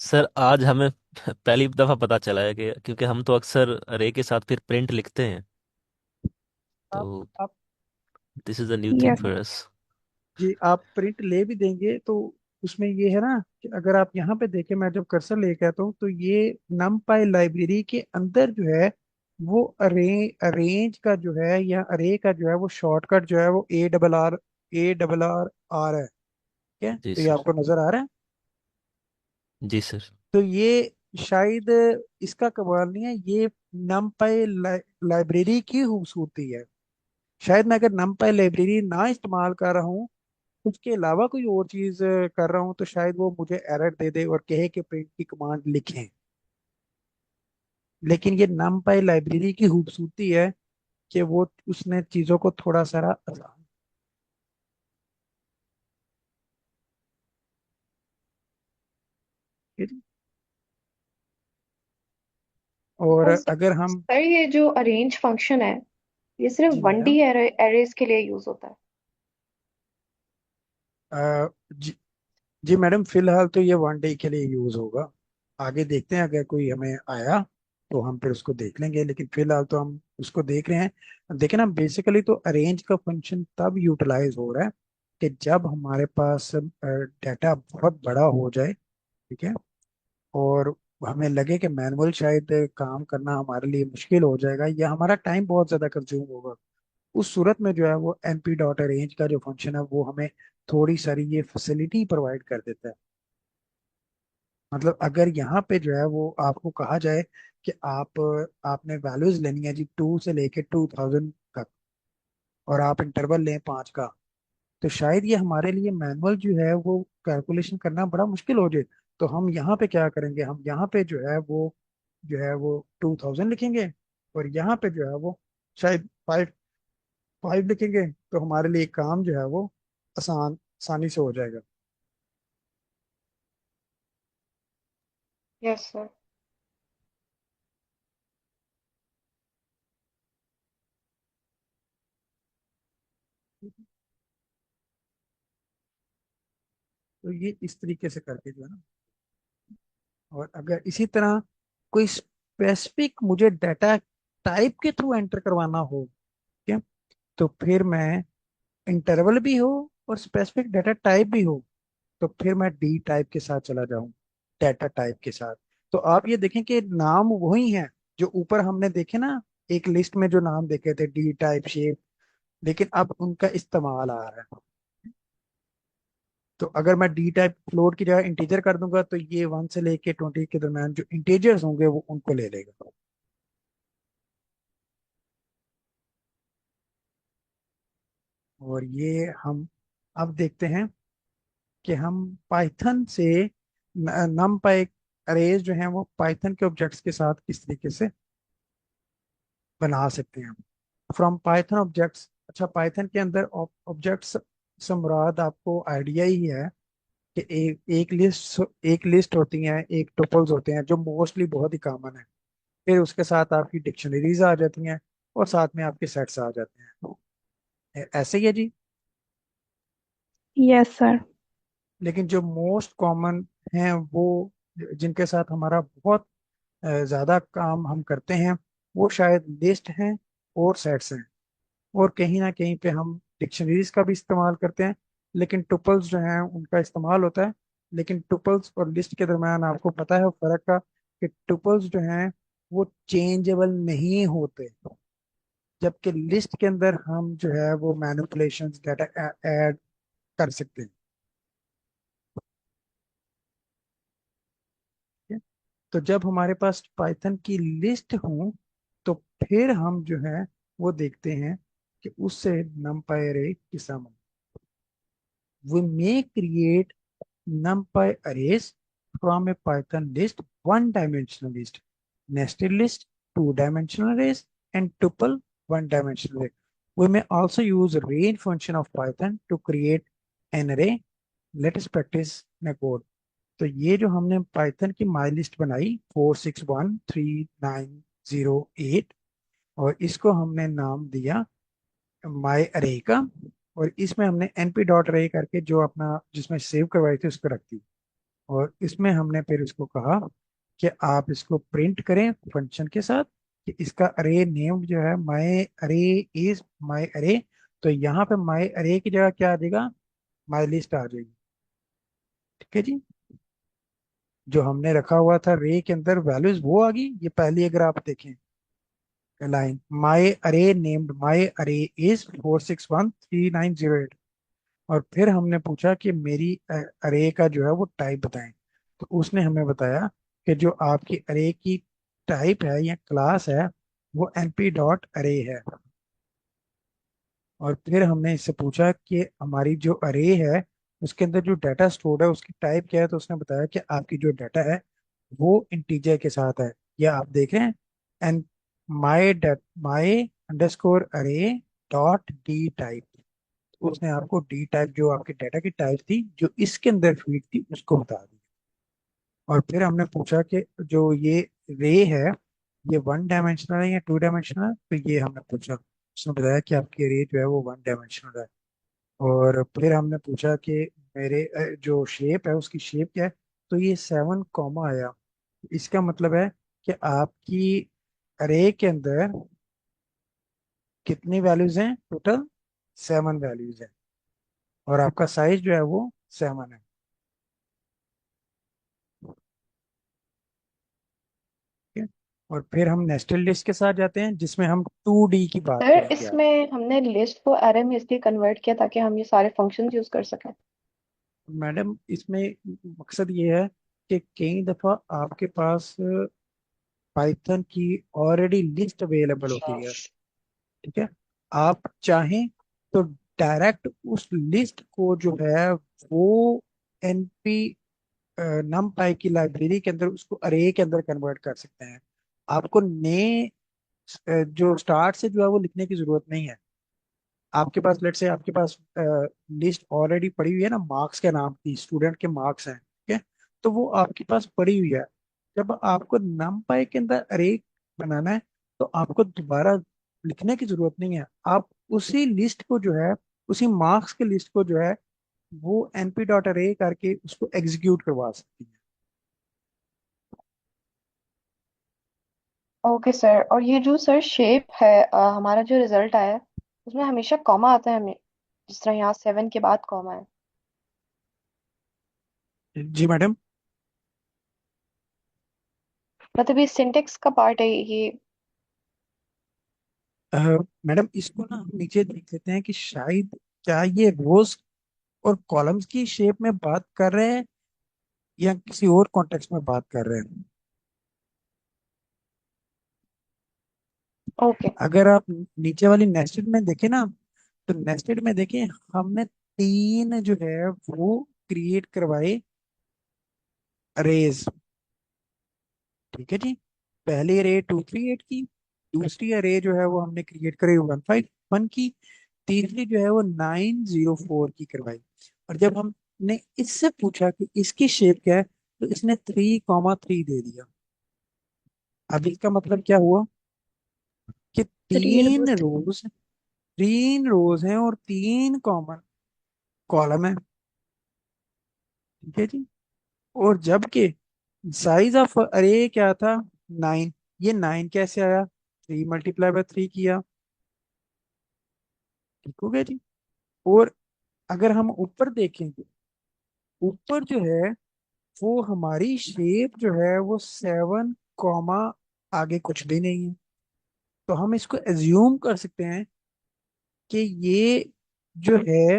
सर आज हमें पहली दफा पता चला है कि क्योंकि हम तो अक्सर अरे के साथ फिर प्रिंट लिखते हैं, आप तो आप this is a new thing yes. For us. जी, आप प्रिंट ले भी देंगे तो उसमें ये है ना कि अगर आप यहाँ पे देखें, मैं जब कर्सर लेके आता हूँ तो ये numpy लाइब्रेरी के अंदर जो है वो अरेंज का जो है या अरे का जो है वो शॉर्टकट जो है वो ARR है। ठीक है, जी तो ये सर। आपको नजर आ रहा है। जी सर। तो ये शायद इसका कमाल नहीं है, ये numpy लाइब्रेरी की खूबसूरती है। शायद मैं अगर numpy लाइब्रेरी ना इस्तेमाल कर रहा हूँ, उसके अलावा कोई और चीज कर रहा हूँ, तो शायद वो मुझे एरर दे दे और कहे कि प्रिंट की कमांड लिखें। लेकिन ये numpy लाइब्रेरी की खूबसूरती है कि वो उसने चीजों को थोड़ा सा आसान और और अगर हम, सर ये जो अरेंज फंक्शन है ये सिर्फ जी वन मैडम, डी एरेज के लिए यूज होता है? जी, जी मैडम, फिलहाल तो ये 1 डे के लिए यूज होगा। आगे देखते हैं, अगर कोई हमें आया तो हम फिर उसको देख लेंगे, लेकिन फिलहाल तो हम उसको देख रहे हैं। देखें ना, बेसिकली तो अरेंज का फंक्शन तब यूटिलाइज हो रहा है कि जब हमारे पास डाटा बहुत बड़ा हो जाए, ठीक है, और हमें लगे कि मैनुअल शायद काम करना हमारे लिए मुश्किल हो जाएगा या हमारा टाइम बहुत ज्यादा कंज्यूम होगा। उस सूरत में जो है वो np डॉट अरेंज का जो फंक्शन है वो हमें थोड़ी सारी ये फैसिलिटी प्रोवाइड कर देता है। मतलब अगर यहाँ पे जो है वो आपको कहा जाए कि आपने वैल्यूज लेनी है जी 2 से लेके 2000 तक, और आप इंटरवल लें 5 का, तो शायद ये हमारे लिए मैनुअल जो है वो कैलकुलेशन करना बड़ा मुश्किल हो जाए। तो हम यहाँ पे क्या करेंगे, हम यहाँ पे जो है वो 2000 लिखेंगे, और यहाँ पे जो है वो शायद 5 लिखेंगे, तो हमारे लिए काम जो है वो आसानी से हो जाएगा। Yes sir. तो ये इस तरीके से करके जो है ना, और अगर इसी तरह कोई स्पेसिफिक मुझे डाटा टाइप के थ्रू एंटर करवाना हो, ठीक है, तो फिर मैं इंटरवल भी हो और स्पेसिफिक डाटा टाइप भी हो, तो फिर मैं डी टाइप के साथ चला जाऊं, डाटा टाइप के साथ। तो आप ये देखें कि नाम वही हैं जो ऊपर हमने देखे ना, एक लिस्ट में जो नाम देखे थे डी टाइप शेप, लेकिन अब उनका इस्तेमाल आ रहा है। तो अगर मैं डी टाइप फ्लोट की जगह इंटीजर कर दूंगा तो ये 1 से लेके 20 के दरम्यान जो इंटीजर्स होंगे वो उनको ले लेगा। और ये हम अब देखते हैं कि हम पाइथन से नम पाई अरेज जो हैं वो पाइथन के ऑब्जेक्ट्स के साथ किस तरीके से बना सकते हैं फ्रॉम पाइथन ऑब्जेक्ट्स। अच्छा, पाइथन के अंदर ऑब्जेक्ट्स से मुराद आपको आइडिया ही है कि एक लिस्ट होती है, एक टुपल्स होते हैं जो मोस्टली बहुत ही कॉमन है। फिर उसके साथ आपकी डिक्शनरीज आ जाती हैं, और साथ में आपके सेट्स आ जाते हैं। ऐसे ही है जी। Yes sir. लेकिन जो मोस्ट कॉमन हैं वो, जिनके साथ हमारा बहुत ज्यादा काम हम करते हैं, वो शायद लिस्ट हैं और सेट्स हैं। और कहीं ना कहीं पे हम डिक्शनरीज का भी इस्तेमाल करते हैं, लेकिन टुपल्स जो हैं उनका इस्तेमाल होता है। लेकिन टुपल्स और लिस्ट के दरम्यान आपको पता है फर्क का, कि टुपल्स जो हैं वो चेंजेबल नहीं होते, जबकि लिस्ट के अंदर हम जो है वो मैनिपुलेशंस डाटा ऐड कर सकते हैं। ठीक है? तो जब हमारे पास पाइथन की लिस्ट हो, तो फिर हम जो है वो देखते हैं कि उससे नमपाई अरे किस तरह we may create numpy arrays from a Python list, one-dimensional list, nested list, two-dimensional arrays, and tuple one-dimensional array. We may also use range function of Python to create an array. Let us practice in a code. तो ये जो हमने Python की my list बनाई 4613908, और इसको हमने नाम दिया माई अरे का, और इसमें हमने np डॉट अरे करके जो अपना जिसमें सेव करवाई थी उसको रख दी। और इसमें हमने फिर इसको कहा कि आप इसको प्रिंट करें फंक्शन के साथ कि इसका अरे नेम जो है माई अरे इज माई अरे। तो यहाँ पे माई अरे की जगह क्या आ जाएगा, माई लिस्ट आ जाएगी। ठीक है जी। जो हमने रखा हुआ था रे के अंदर वैल्यूज वो आ गई, ये पहली अगर आप देखें लाइन, माई अरे नेम्ड माई अरे इज 4613908। और फिर हमने पूछा कि मेरी अरे का जो है वो टाइप बताएं, तो उसने हमें बताया कि जो आपकी अरे की टाइप है या क्लास है वो np डॉट अरे है। और फिर हमने इससे पूछा कि हमारी जो अरे है उसके अंदर जो डाटा स्टोर्ड है उसकी टाइप क्या है, तो उसने बताया कि आपकी जो डाटा है वो इंटीजर के साथ है। या आप देख रहे हैं, एंड माई अंडरस्कोर अरे डॉट डी टाइप, उसने आपको डी टाइप जो आपके डाटा की टाइप थी जो इसके अंदर फीड थी उसको बता दी। और फिर हमने पूछा कि जो ये रे है ये वन डायमेंशनल है या टू डायमेंशनल, तो ये हमने पूछा, उसने बताया कि आपकी एरे जो है वो वन डायमेंशनल है। और फिर हमने पूछा कि मेरे जो शेप है उसकी शेप क्या है, तो ये 7 कॉमा आया। इसका मतलब है कि आपकी अरे के अंदर कितनी वैल्यूज हैं टोटल, 7 वैल्यूज हैं, और आपका साइज जो है वो 7 है। ठीक है। और फिर हम नेस्टेड लिस्ट के साथ जाते हैं जिसमें हम 2D की बात सर करेंगे आप। इसमें हमने लिस्ट को एरे में इसलिए कन्वर्ट किया ताकि हम ये सारे फंक्शंस यूज कर सकें। मैडम इसमें मकसद ये है कि कई दफा आपके पास पाइथन की ऑलरेडी लिस्ट अवेलेबल होती है। ठीक है। आप चाहें तो डायरेक्ट उस लिस्ट को जो है वो एनपी नमपाई की लाइब्रेरी के अंदर उसको अरे के अंदर कन्वर्ट कर सकते हैं। आपको नए जो स्टार्ट से जो है वो लिखने की जरूरत नहीं है। आपके पास लेट से आपके पास लिस्ट ऑलरेडी पड़ी हुई है ना, मार्क्स के नाम की, स्टूडेंट के मार्क्स हैं, ठीक है, तो वो आपके पास पड़ी हुई है। जब आपको नमपाई के अंदर अरे बनाना है तो आपको दोबारा लिखने की जरूरत नहीं है। आप उसी लिस्ट को जो है, उसी मार्क्स के लिस्ट को जो है वो np डॉट अरे करके उसको एग्जीक्यूट करवा सकती है। ओके सर, और ये जो सर शेप है, हमारा जो रिजल्ट आया है उसमें हमेशा कॉमा आता है हमें, जिस तरह यहाँ 7 के बाद कॉमा है। जी मैडम। मतलब ये सिंटेक्स का पार्ट है ये। अ, मैडम इसको ना हम नीचे देख लेते हैं कि शायद क्या ये रोज और कॉलम्स की शेप में बात कर रहे हैं या किसी और कॉन्टेक्स्ट में बात कर रहे हैं। ओके। अगर आप नीचे वाली नेस्टेड में देखें ना, तो नेस्टेड में देखें, हमने 3 जो है वो क्रिएट करवाए अरेज। ठीक है जी। पहली अरे 238 की, दूसरी अरे जो है वो हमने क्रिएट करी 151 की, तीसरी जो है वो 904 की करवाई। और जब हमने इससे पूछा कि इसकी शेप क्या है, तो इसने 3,3 दे दिया। अब इसका मतलब क्या हुआ कि थ्री तीन रोज हैं और 3 कॉमन कॉलम है। ठीक है जी। और जबकि साइज ऑफ अरे क्या था, 9। ये 9 कैसे आया, 3 × 3 किया। ठीक हो गया जी। और अगर हम ऊपर देखें, ऊपर जो है वो हमारी शेप जो है वो 7 कॉमा आगे कुछ भी नहीं है। तो हम इसको एज्यूम कर सकते हैं कि ये जो है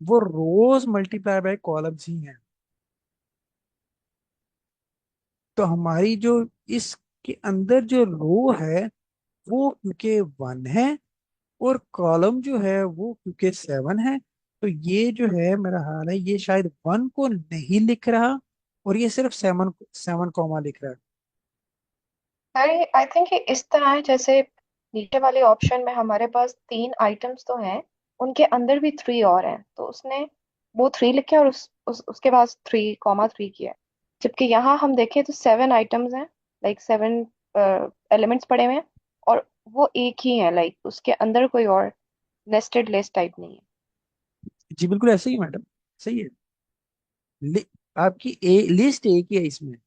वो रोज मल्टीप्लाई बाय कॉलम्स ही हैं। तो हमारी जो इसके अंदर जो रो है वो क्योंकि 1 है, और कॉलम जो है वो क्योंकि 7 है, तो ये जो है मेरा हाल है ये शायद 1 को नहीं लिख रहा, और ये सिर्फ 7 कॉमा लिख रहा है। अरे आई थिंक ये इस तरह है जैसे नीचे वाले ऑप्शन में हमारे पास 3 आइटम्स तो हैं, उनके अंदर भी 3 और हैं, तो उसने वो 3 लिखे और उसके बाद 3 कॉमा 3 किया है। जबकि यहाँ हम देखें तो 7 आइटम्स हैं, लाइक 7 एलिमेंट्स पड़े हुए हैं, और वो एक ही है, लाइक उसके अंदर कोई और नेस्टेड लिस्ट टाइप नहीं है। जी बिल्कुल ऐसे ही मैडम, सही है। लि, आपकी लिस्ट एक ही है इसमें,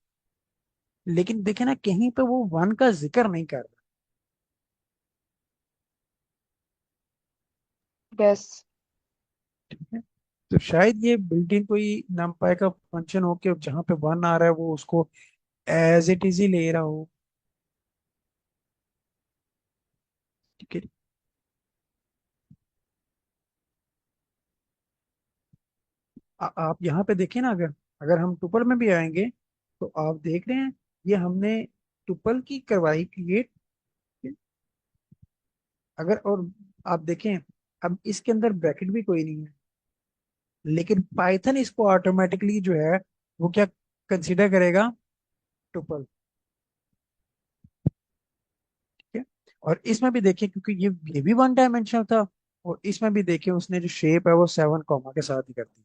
लेकिन देखे ना कहीं पे वो 1 का जिक्र नहीं कर रहा। यस। ठीक है। तो शायद ये बिल्ट इन कोई numpy का फंक्शन हो के जहाँ पे 1 आ रहा है वो उसको एज इट इज ही ले रहा हो। ठीक है। आप यहाँ पे देखें ना, अगर अगर हम टुपल में भी आएंगे तो आप देख रहे हैं ये हमने टुपल की करवाई क्रिएट। अगर और आप देखें, अब इसके अंदर ब्रैकेट भी कोई नहीं है, लेकिन पाइथन इसको ऑटोमेटिकली जो है वो क्या कंसीडर करेगा, टुपल। ठीक है। और इसमें भी देखिए क्योंकि ये भी वन डायमेंशनल था, और इसमें भी देखिए उसने जो शेप है वो 7 कॉमा के साथ ही कर दी।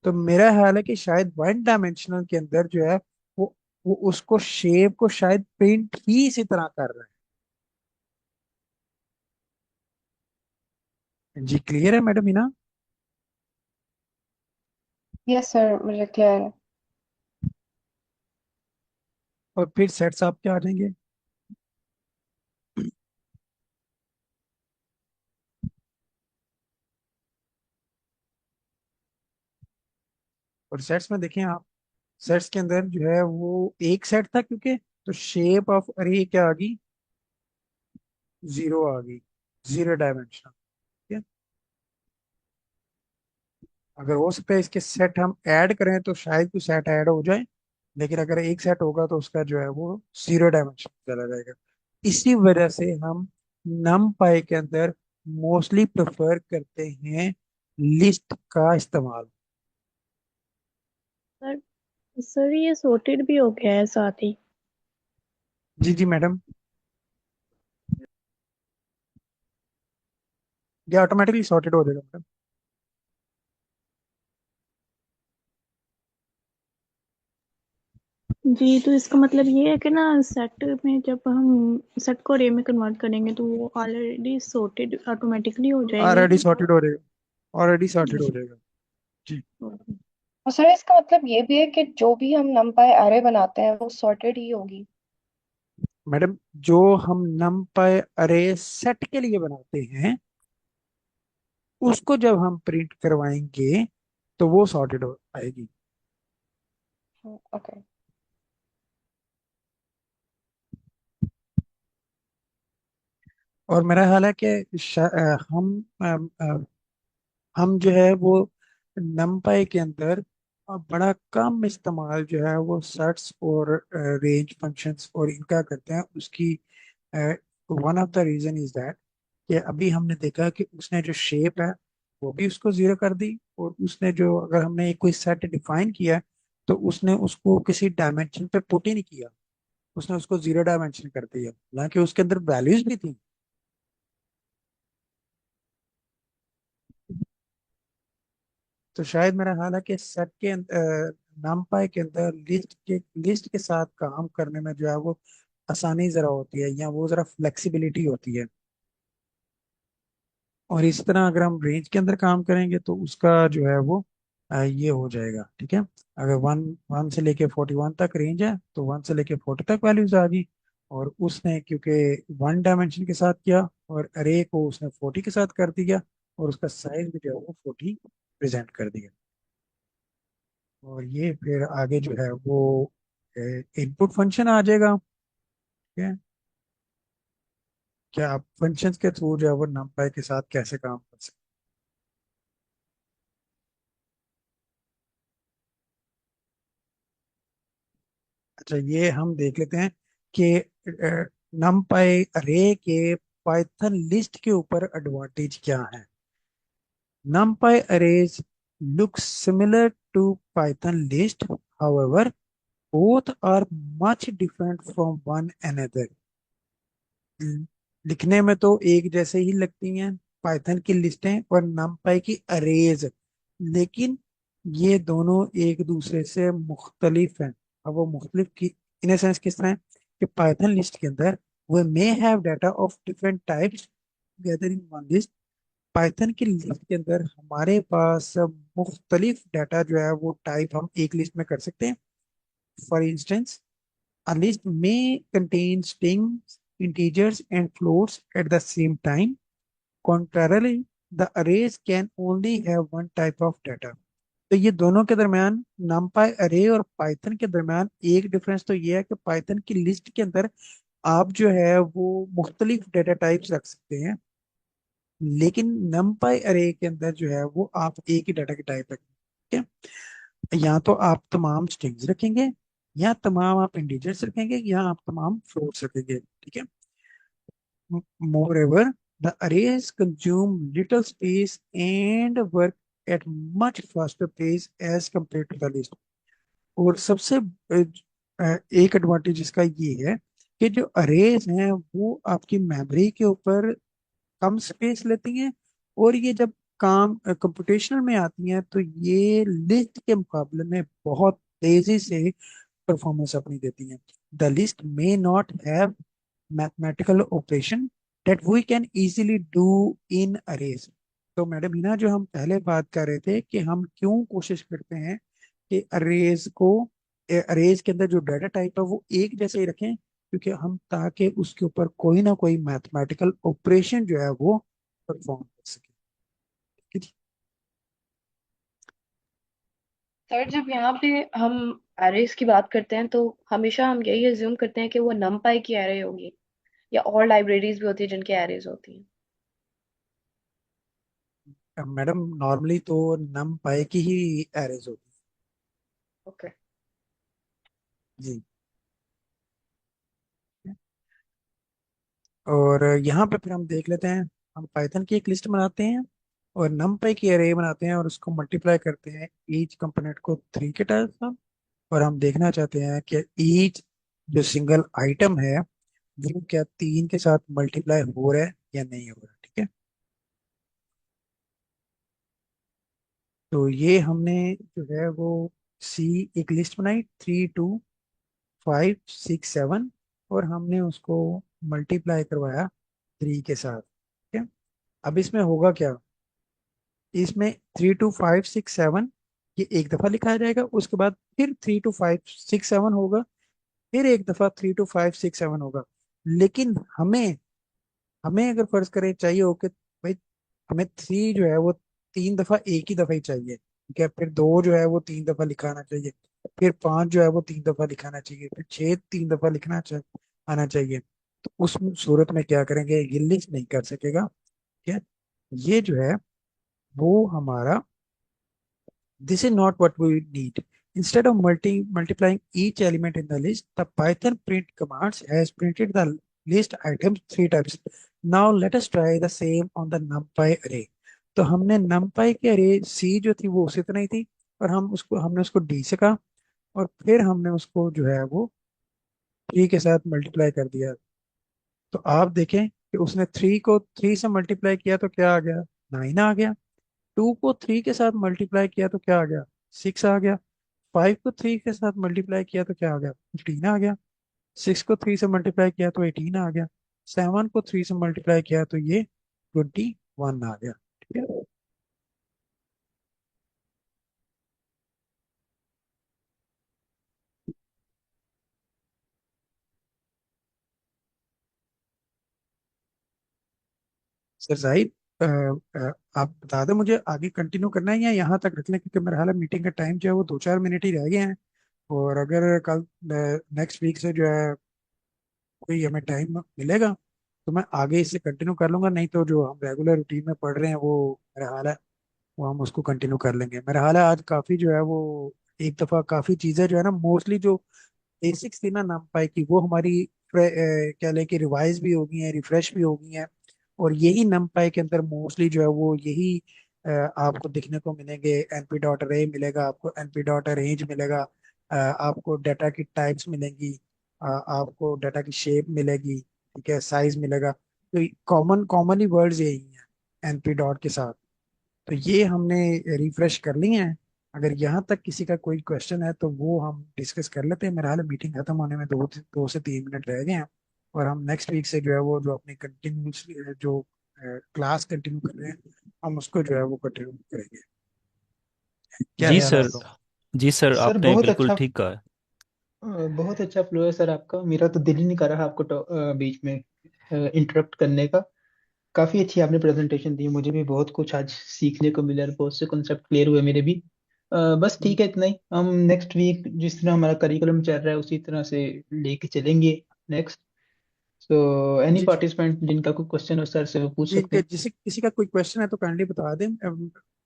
तो मेरा ख्याल है कि शायद वन डायमेंशनल के अंदर जो है वो वो उसको शेप को शायद प्रिंट ही इसी तरह कर रहा है। जी क्लियर है मैडम हिना? यस सर, मुझे क्लियर है। और फिर सेट्स आपके आ जाएंगे। और सेट्स में देखें आप, सेट्स के अंदर जो है वो एक सेट था, क्योंकि तो शेप ऑफ अरे क्या आ गई, जीरो आ गई, जीरो डायमेंशन। ठीक है, अगर हो सकता है इसके सेट हम ऐड करें तो शायद कुछ सेट ऐड हो जाए, लेकिन अगर एक सेट होगा तो उसका जो है वो जीरो डायमेंशन चला जाएगा। इसी वजह से हम नम पाई के अंदर मोस्टली प्रेफर करते हैं लिस्ट का इस्तेमाल। सर सर ये सॉर्टेड भी हो गया है साथ ही। जी जी मैडम, ये ऑटोमेटिकली सॉर्टेड हो जाएगा मैडम। जी, तो इसका मतलब ये है कि ना सेट में जब हम सेट को अरे में कन्वर्ट करेंगे तो वो ऑलरेडी सॉर्टेड ऑटोमेटिकली हो जाएंगे। ऑलरेडी सॉर्टेड हो जाएगा, ऑलरेडी सॉर्टेड हो जाएगा। जी ओके। और सर इसका मतलब ये भी है कि जो भी हम numpy array बनाते हैं वो सॉर्टेड ही होगी। मैडम, जो हम नमपाई अरे सेट के लिए बनाते हैं उसको जब हम प्रिंट करवाएंगे तो वो सॉर्टेड हो आएगी। ओके। और मेरा ख्याल है कि हम जो है वो नमपाई के अंदर बड़ा कम इस्तेमाल जो है वो सेट्स और रेंज फंक्शंस और इनका करते हैं। उसकी one of the reason is that कि अभी हमने देखा कि उसने जो शेप है वो भी उसको जीरो कर दी, और उसने जो अगर हमने एक कोई सेट डिफाइन किया तो उसने उसको किसी डायमेंशन पे पुट ही नहीं किया, उसने उसको जीरो डायमेंशन कर दिया, हालांकि उसके अंदर वैल्यूज भी थी। तो शायद मेरा ख्याल है कि सेट के नामपाई के अंदर लिस्ट के साथ काम करने में जो है वो आसानी जरा होती है, या वो जरा फ्लेक्सिबिलिटी होती है। और इस तरह अगर हम रेंज के अंदर काम करेंगे तो उसका जो है वो ये हो जाएगा। ठीक है, अगर वन वन से लेके 41 तक रेंज है तो 1 से लेके 40 तक वैल्यूज आ गई, और उसने क्योंकि वन डायमेंशन के साथ किया और अरे को उसने 40 के साथ कर दिया, और उसका साइज भी जो है वो 40 प्रेजेंट कर दिया। और ये फिर आगे जो है वो इनपुट फंक्शन आ जाएगा। ठीक है, क्या आप फंक्शंस के थ्रू जो है वो नंपाई के साथ कैसे काम कर सकते हैं? अच्छा, ये हम देख लेते हैं कि नंपाई अरे के पाइथन लिस्ट के ऊपर एडवांटेज क्या है। NumPy arrays look similar to Python list, however, both are much different from one another. लिखने में तो एक जैसे ही लगती हैं पाइथन की लिस्टें और numpy की अरेज, लेकिन ये दोनों एक दूसरे से मुख्तलिफ हैं। अब वो मुख्तलिफ की इन सेंस किस तरह है कि पाइथन लिस्ट के अंदर we may have data of different types together in one list। Python की लिस्ट के अंदर हमारे पास मुख्तलिफ डाटा जो है वो टाइप हम एक लिस्ट में कर सकते हैं। For instance, a list may contain strings, integers and floats at the same time. Contrarily, the arrays can only have one type of data। तो ये दोनों के दरमियान, numpy अरे और पाइथन के दरमियान एक डिफरेंस तो ये है कि पाइथन की लिस्ट के अंदर आप जो है वो मुख्तलिफ डेटा टाइप्स रख सकते हैं, लेकिन numpy अरे के अंदर जो है वो आप एक ही डाटा की टाइप रखेंगे। ठीक है, या तो आप तमाम स्ट्रिंग्स रखेंगे, या तमाम आप इंटीजर्स रखेंगे, या आप तमाम फ्लोट्स रखेंगे। ठीक है, moreover, the arrays consume little space and work at much faster pace as compared to the list। और सबसे एक एडवांटेज इसका ये है कि जो अरेज हैं वो आपकी मेमोरी के ऊपर कम स्पेस लेती हैं, और ये जब काम कंप्यूटेशनल में आती हैं तो ये लिस्ट के मुकाबले में बहुत तेजी से परफॉर्मेंस अपनी देती हैं। The list may not have mathematical operation that we can easily do in arrays. तो मैडम हिना, जो हम पहले बात कर रहे थे कि हम क्यों कोशिश करते हैं कि अरेज के अंदर जो डाटा टाइप है वो एक जैसे ही रखें, क्योंकि हम ताकि उसके ऊपर कोई ना कोई मैथमेटिकल ऑपरेशन जो है वो परफॉर्म कर सके। ठीक है सर जब यहाँ पे हम एरेज की बात करते हैं तो हमेशा हम यही अज्यूम करते हैं कि वो नमपाई की एरे होगी, या और लाइब्रेरीज भी होती है जिनकी एरेज होती हैं। मैडम, नॉर्मली तो नम पाई की ही एरेज होती ओके। है जी। और यहाँ पे फिर हम देख लेते हैं, हम पाइथन की एक लिस्ट बनाते हैं और numpy की एरे बनाते हैं और उसको मल्टीप्लाई करते हैं ईच कंपोनेंट को 3 के टाइप का। और हम देखना चाहते हैं कि ईच जो सिंगल आइटम है वो क्या 3 के साथ मल्टीप्लाई हो रहा है या नहीं हो रहा है। ठीक है, तो ये हमने जो है वो सी एक लिस्ट बनाई 3 2 5 6 7, और हमने उसको मल्टीप्लाई करवाया 3 के साथ। ठीक है, अब इसमें होगा क्या, इसमें 3 2 5 6 7 ये एक दफा लिखा जाएगा, उसके बाद फिर 3 2 5 6 7 होगा, फिर एक दफा 3 2 5 6 7 होगा। लेकिन हमें हमें अगर फर्ज करें चाहिए हो कि भाई हमें 3 जो है वो 3 दफा एक ही दफा ही चाहिए, ठीक है, फिर 2 जो है वो 3 दफा लिखाना चाहिए, फिर 5 जो है वो 3 दफा लिखाना चाहिए, फिर 6 3 दफा लिखना आना चाहिए। तो उस सूरत में क्या करेंगे, ये लिस्ट नहीं कर सकेगा। ठीक है, ये जो है वो हमारा, this is not what we need. Instead of multiplying each element in the list, the Python print commands has printed the list items 3 times. Now let us try the same on the numpy array. तो हमने numpy के array c जो थी वो उसी तरह ही थी, और हमने उसको d से कहा, और फिर हमने उसको जो है वो 3 के साथ मल्टीप्लाई कर दिया। तो आप देखें कि उसने 3 को 3 से मल्टीप्लाई किया तो क्या आ गया, 9 आ गया। 2 को 3 के साथ मल्टीप्लाई किया तो क्या आ गया, 6 आ गया। 5 को 3 के साथ मल्टीप्लाई किया तो क्या आ गया, 15 आ गया। 6 को 3 से मल्टीप्लाई किया तो 18 आ गया। 7 को 3 से मल्टीप्लाई किया तो ये 21 आ गया। ठीक है सर जाहिद, आप बता दें मुझे आगे कंटिन्यू करना है या यहाँ तक रख लें, क्योंकि मेरा हाल मीटिंग का टाइम जो है वो 2 4 मिनट ही रह गए हैं। और अगर कल नेक्स्ट वीक से जो है कोई हमें टाइम मिलेगा तो मैं आगे इससे कंटिन्यू कर लूंगा, नहीं तो जो हम रेगुलर रूटीन में पढ़ रहे हैं वो मेरा हाल है वो हम उसको कंटिन्यू कर लेंगे। मेरा हाल है आज काफ़ी जो है वो एक दफ़ा काफ़ी चीज़ें जो है ना, मोस्टली जो बेसिक्स थी ना नाम पाई की, वो हमारी क्या लें कि रिवाइज भी हो गई हैं, रिफ्रेश भी हो गई हैं। और यही नम पाई के अंदर मोस्टली जो है वो यही आपको दिखने को मिलेंगे। एनपी डॉट अरे मिलेगा आपको, एनपी डॉट अरेंज मिलेगा, आपको डाटा की टाइप्स मिलेंगी, आपको डाटा की शेप मिलेगी, ठीक है, साइज मिलेगा। तो कॉमन कॉमन ही वर्ड्स यही हैं एनपी डॉट के साथ। तो ये हमने रिफ्रेश कर लिए हैं। अगर यहाँ तक किसी का कोई क्वेश्चन है तो वो हम डिस्कस कर लेते हैं। मेरा हाल मीटिंग खत्म होने में 2 से 3 मिनट रह गए हैं, और हम नेक्स्ट वीक से जो है वो जो अपनी कंटिन्यूस जो क्लास कंटिन्यू कर रहे हैं हम उसको जो है वो कंटिन्यू करेंगे। क्या जी ख्याल है सर। आप लोग? जी सर, सर आपने बहुत बिल्कुल अच्छा। ठीक कहा है। बहुत अच्छा फ्लो है सर आपका। मेरा तो दिल ही नहीं कर रहा आपको बीच में इंटरप्ट करने का। काफी अच्छी आपने प्रेजेंटेशन दी, मुझे भी बहुत कुछ आज सीखने को मिला और बहुत से कॉन्सेप्ट क्लियर हुए मेरे भी। बस ठीक है, इतना ही। हम नेक्स्ट वीक जिस तरह हमारा करिकुलम चल रहा है उसी तरह से लेके चलेंगे नेक्स्ट। सो एनी जी पार्टिसिपेंट जिनका कोई क्वेश्चन हो सर से वो पूछ जी, सकते हैं। जिसे किसी का कोई क्वेश्चन है तो काइंडली बता दें।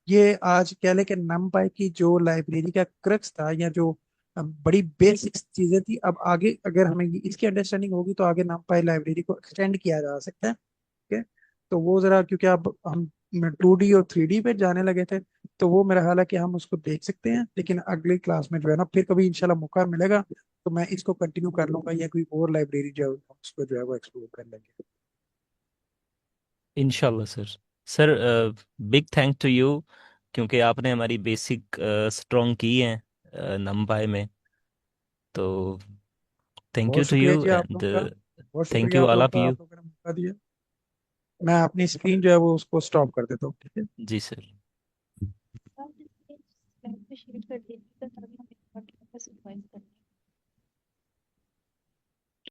ये आज क्या लेके नमपाई की जो लाइब्रेरी का क्रक्स था, या जो बड़ी बेसिक चीजें थी, अब आगे अगर हमें इसकी अंडरस्टैंडिंग होगी तो आगे नमपाई लाइब्रेरी को एक्सटेंड किया जा सकता है। ठीक है, तो वो जरा, क्योंकि अब हम 2D और 3D पे जाने लगे थे, तो वो मेरा हाल है कि हम उसको देख सकते हैं, लेकिन अगली क्लास में जो है ना फिर कभी इंशाल्लाह मौका मिलेगा तो मैं इसको कंटिन्यू कर लूंगा, या कोई और लाइब्रेरी जो है हम उसको जो है वो एक्सप्लोर कर लेंगे। इंशाल्लाह sir. Sir, big thank to you, क्योंकि आपने हमारी बेसिक स्ट्रॉन्ग की है नंपाई में। तो थैंक यू बहुत टू शुक्रिया यू जी आप एंड लोगों का, बहुत थैंक शुक्रिया यू आप ऑल लोगों ऑफ का, यू। आप लोगों ने मौका दिया। मैं अपनी स्क्रीन जो है वो उसको स्टॉप कर देता हूँ, ठीक है। जी सर। आप इसके शेयर कर दीजिएगा ताकि